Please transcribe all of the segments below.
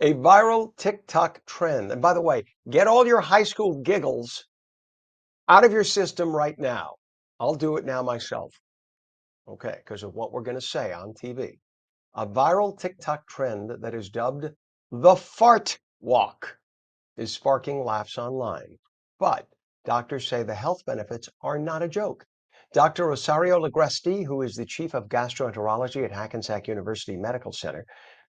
A viral TikTok trend. And by the way, get all your high school giggles out of your system right now. I'll do it now myself. Okay, because of what we're going to say on TV. A viral TikTok trend that is dubbed the fart walk is sparking laughs online. But doctors say the health benefits are not a joke. Dr. Rosario Lagresti, who is the chief of gastroenterology at Hackensack University Medical Center,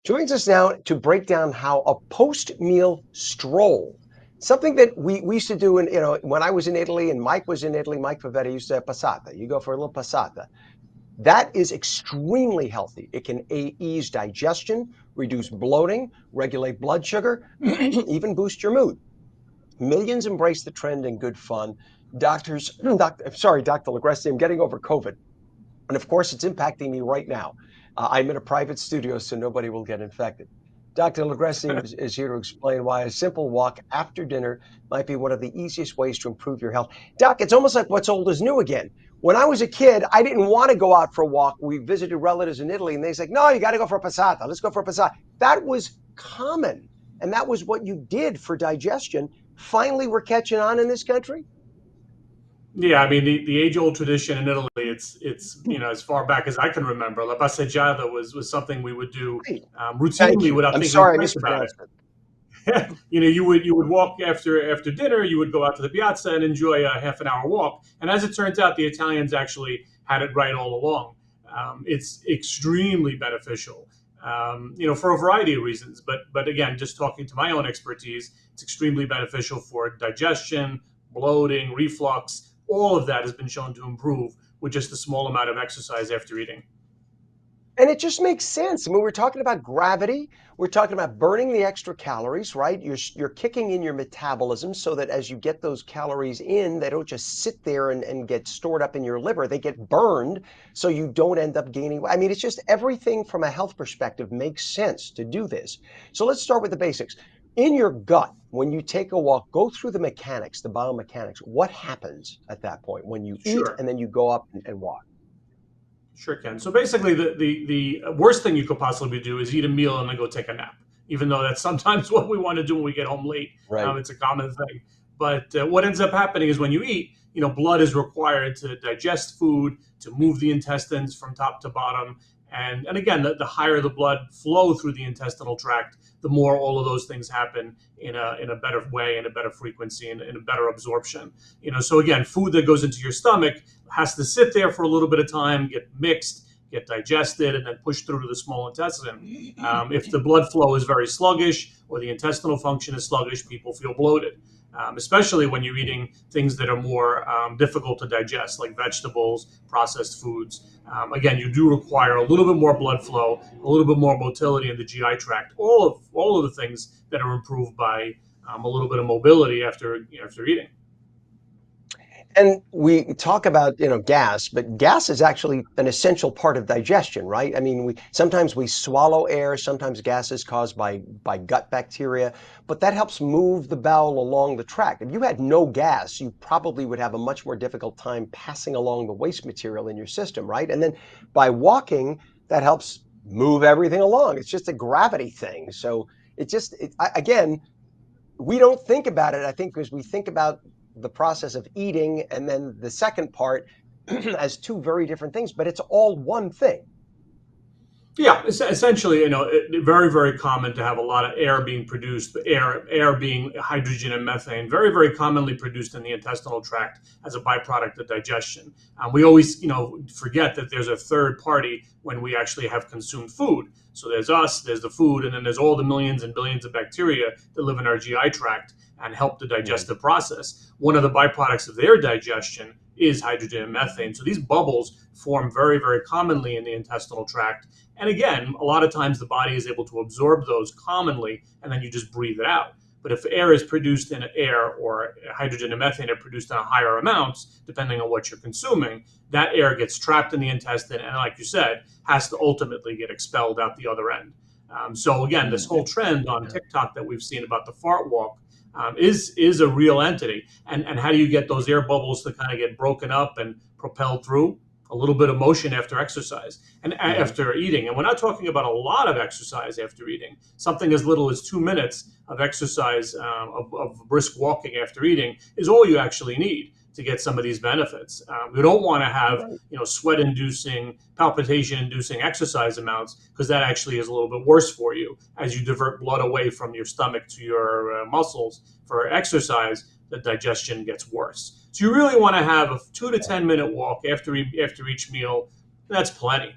joins us now to break down how a post-meal stroll, something that we used to do when I was in Italy and Mike was in Italy, Mike Favetti used to have passata. You go for a little passata. That is extremely healthy. It can ease digestion, reduce bloating, regulate blood sugar, even boost your mood. Millions embrace the trend in good fun. Dr. Lagresti, I'm getting over COVID. And of course, it's impacting me right now. I'm in a private studio, so nobody will get infected. Dr. Lagresti is here to explain why a simple walk after dinner might be one of the easiest ways to improve your health. Doc, it's almost like what's old is new again. When I was a kid, I didn't want to go out for a walk. We visited relatives in Italy, and they said, no, you got to go for a passata. Let's go for a passata. That was common, and that was what you did for digestion. Finally, we're catching on in this country. Yeah, I mean the age-old tradition in Italy. It's as far back as I can remember. La passeggiata was something we would do Right. Thank routinely you. without I'm thinking sorry I twice about mispronounced it. it. You would walk after dinner. You would go out to the piazza and enjoy a half an hour walk. And as it turns out, the Italians actually had it right all along. It's extremely beneficial. For a variety of reasons. But again, just talking to my own expertise, it's extremely beneficial for digestion, bloating, reflux. All of that has been shown to improve with just a small amount of exercise after eating. And it just makes sense. I mean, we're talking about gravity. We're talking about burning the extra calories, right? You're kicking in your metabolism so that as you get those calories in, they don't just sit there and get stored up in your liver. They get burned so you don't end up gaining. I mean, it's just everything from a health perspective makes sense to do this. So let's start with the basics. In your gut, when you take a walk, go through the mechanics, the biomechanics. What happens at that point when you eat Sure. and then you go up and walk? Sure can. So basically, the worst thing you could possibly do is eat a meal and then go take a nap. Even though that's sometimes what we want to do when we get home late, Right. it's a common thing. But what ends up happening is when you eat, blood is required to digest food, to move the intestines from top to bottom, and again, the higher the blood flow through the intestinal tract, the more all of those things happen in a better way, in a better frequency, and in a better absorption. So again, food that goes into your stomach has to sit there for a little bit of time, get mixed, get digested, and then pushed through to the small intestine. If the blood flow is very sluggish or the intestinal function is sluggish, people feel bloated, especially when you're eating things that are more difficult to digest, like vegetables, processed foods. Again, you do require a little bit more blood flow, a little bit more motility in the GI tract. All of the things that are improved by a little bit of mobility after eating. And we talk about, gas, but gas is actually an essential part of digestion, right? I mean, we sometimes we swallow air, sometimes gas is caused by gut bacteria, but that helps move the bowel along the tract. If you had no gas, you probably would have a much more difficult time passing along the waste material in your system, right? And then by walking, that helps move everything along. It's just a gravity thing. So again, we don't think about it, I think, because we think about the process of eating and then the second part as two very different things, but it's all one thing. Yeah, essentially, very, very common to have a lot of air being produced. Air being hydrogen and methane, very, very commonly produced in the intestinal tract as a byproduct of digestion. We always, forget that there's a third party when we actually have consumed food. So there's us, there's the food, and then there's all the millions and billions of bacteria that live in our GI tract and help the Right. digestive process. One of the byproducts of their digestion is hydrogen and methane. So these bubbles form very, very commonly in the intestinal tract. And again, a lot of times the body is able to absorb those commonly, and then you just breathe it out. But if air is produced in air or hydrogen and methane are produced in higher amounts, depending on what you're consuming, that air gets trapped in the intestine and, like you said, has to ultimately get expelled out the other end. So again, this whole trend on Yeah. TikTok that we've seen about the fart walk is a real entity. And how do you get those air bubbles to kind of get broken up and propelled through? a little bit of motion after exercise and Hmm. after eating. And we're not talking about a lot of exercise after eating. Something as little as 2 minutes of exercise, of brisk walking after eating, is all you actually need to get some of these benefits. We don't want to have Right. sweat-inducing, palpitation-inducing exercise amounts, because that actually is a little bit worse for you as you divert blood away from your stomach to your muscles for exercise. The digestion gets worse. So you really want to have a 2 to 10 minute walk after each meal. That's plenty.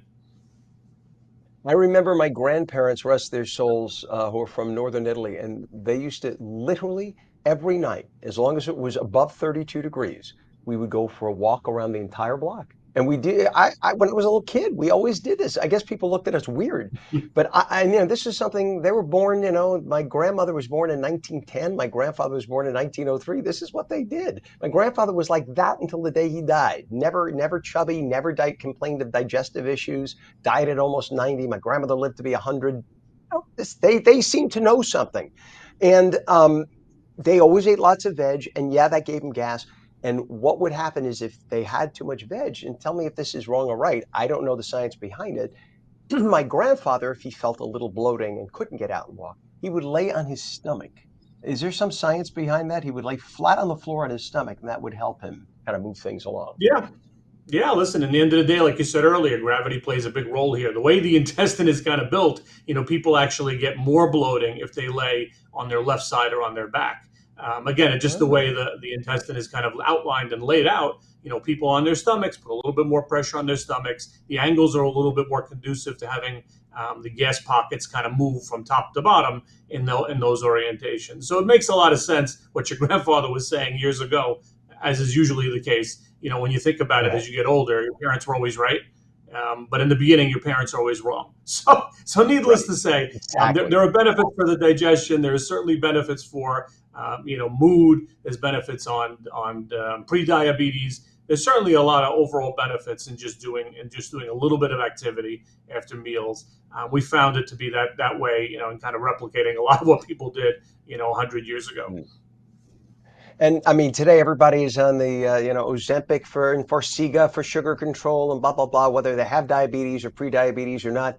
I remember my grandparents, rest their souls, who are from northern Italy, and they used to literally every night, as long as it was above 32 degrees, we would go for a walk around the entire block. And we did, when I was a little kid, we always did this. I guess people looked at us weird, but this is something they were born, my grandmother was born in 1910. My grandfather was born in 1903. This is what they did. My grandfather was like that until the day he died. Never chubby, never complained of digestive issues, died at almost 90. My grandmother lived to be 100. They seem to know something. And they always ate lots of veg. And yeah, that gave them gas. And what would happen is if they had too much veg, and tell me if this is wrong or right, I don't know the science behind it. My grandfather, if he felt a little bloating and couldn't get out and walk, he would lay on his stomach. Is there some science behind that? He would lay flat on the floor on his stomach, and that would help him kind of move things along. Yeah. Yeah, listen, at the end of the day, like you said earlier, gravity plays a big role here. The way the intestine is kind of built, people actually get more bloating if they lay on their left side or on their back. Again, it's just the Oh, way the intestine is kind of outlined and laid out. People on their stomachs put a little bit more pressure on their stomachs. The angles are a little bit more conducive to having the gas pockets kind of move from top to bottom in those orientations. So it makes a lot of sense what your grandfather was saying years ago, as is usually the case. When you think about it, yeah, as you get older, your parents were always right. But in the beginning, your parents are always wrong. So needless right. to say, there Exactly. are benefits for the digestion. There are certainly benefits for mood. There's benefits on pre-diabetes. There's certainly a lot of overall benefits in just doing a little bit of activity after meals. We found it to be that way, and kind of replicating a lot of what people did, 100 years ago. Mm. And I mean, today everybody is on the, Ozempic and Farxiga for sugar control and blah, blah, blah, whether they have diabetes or pre-diabetes or not.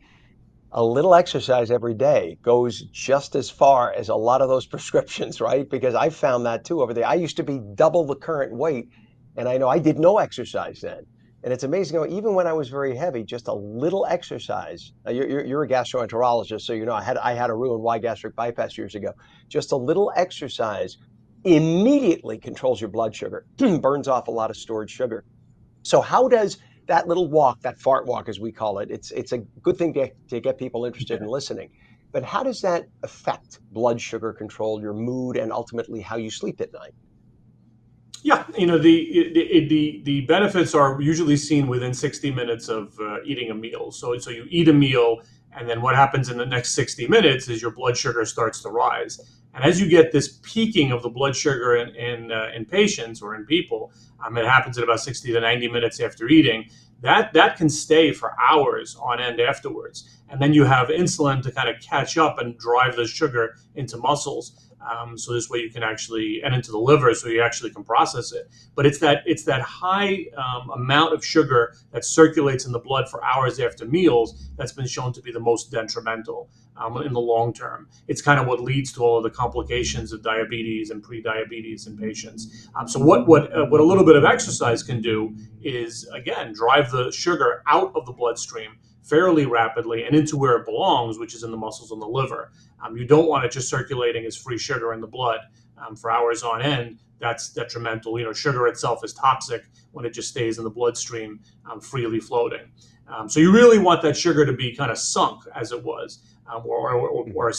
A little exercise every day goes just as far as a lot of those prescriptions, right? Because I found that too over there. I used to be double the current weight, and I know I did no exercise then. And it's amazing how even when I was very heavy, just a little exercise. You're a gastroenterologist, so I had a Roux and Y gastric bypass years ago. Just a little exercise immediately controls your blood sugar, burns off a lot of stored sugar. So how does that little walk, that fart walk as we call it, it's a good thing to get people interested in listening. But how does that affect blood sugar control, your mood, and ultimately how you sleep at night? Yeah, the benefits are usually seen within 60 minutes of eating a meal. So you eat a meal, and then what happens in the next 60 minutes is your blood sugar starts to rise. And as you get this peaking of the blood sugar in patients or in people, it happens at about 60 to 90 minutes after eating. That can stay for hours on end afterwards. And then you have insulin to kind of catch up and drive the sugar into muscles. So this way you can actually, and into the liver, so you actually can process it. But it's that high amount of sugar that circulates in the blood for hours after meals that's been shown to be the most detrimental in the long term. It's kind of what leads to all of the complications of diabetes and pre-diabetes in patients. So what a little bit of exercise can do is, again, drive the sugar out of the bloodstream fairly rapidly and into where it belongs, which is in the muscles and the liver. You don't want it just circulating as free sugar in the blood for hours on end. That's detrimental. Sugar itself is toxic when it just stays in the bloodstream freely floating. So you really want that sugar to be kind of sunk as it was, or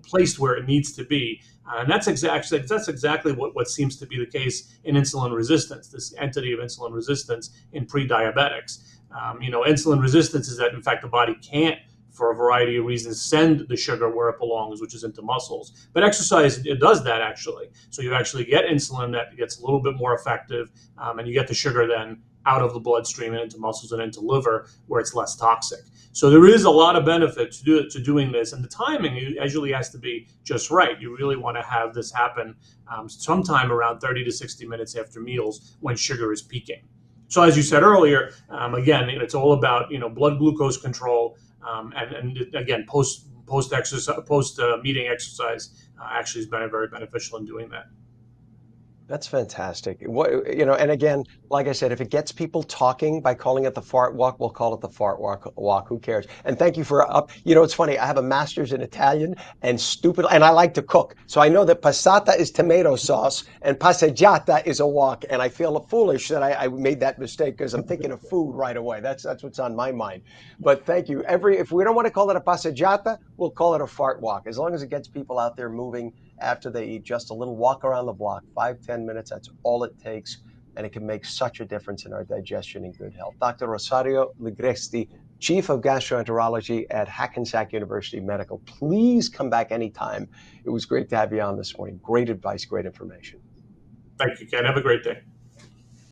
placed where it needs to be. And that's exactly what seems to be the case in insulin resistance, this entity of insulin resistance in pre-diabetics. Insulin resistance is that, in fact, the body can't, for a variety of reasons, send the sugar where it belongs, which is into muscles. But exercise, it does that actually. So you actually get insulin that gets a little bit more effective, and you get the sugar then out of the bloodstream and into muscles and into liver where it's less toxic. So there is a lot of benefit to doing this, and the timing usually has to be just right. You really want to have this happen sometime around 30 to 60 minutes after meals when sugar is peaking. So as you said earlier, again, it's all about blood glucose control, and again, post exercise, post meeting exercise actually has been very beneficial in doing that. That's fantastic. And again, like I said, if it gets people talking by calling it the fart walk, we'll call it the fart walk. Who cares? And thank you for it's funny. I have a master's in Italian and I like to cook. So I know that passata is tomato sauce and passeggiata is a walk. And I feel foolish that I made that mistake because I'm thinking of food right away. That's what's on my mind. But thank you. If we don't want to call it a passeggiata, we'll call it a fart walk. As long as it gets people out there moving after they eat, just a little walk around the block, 5, 10 minutes. That's all it takes. And it can make such a difference in our digestion and good health. Dr. Rosario Ligresti, Chief of Gastroenterology at Hackensack University Medical. Please come back anytime. It was great to have you on this morning. Great advice, great information. Thank you, Ken. Have a great day.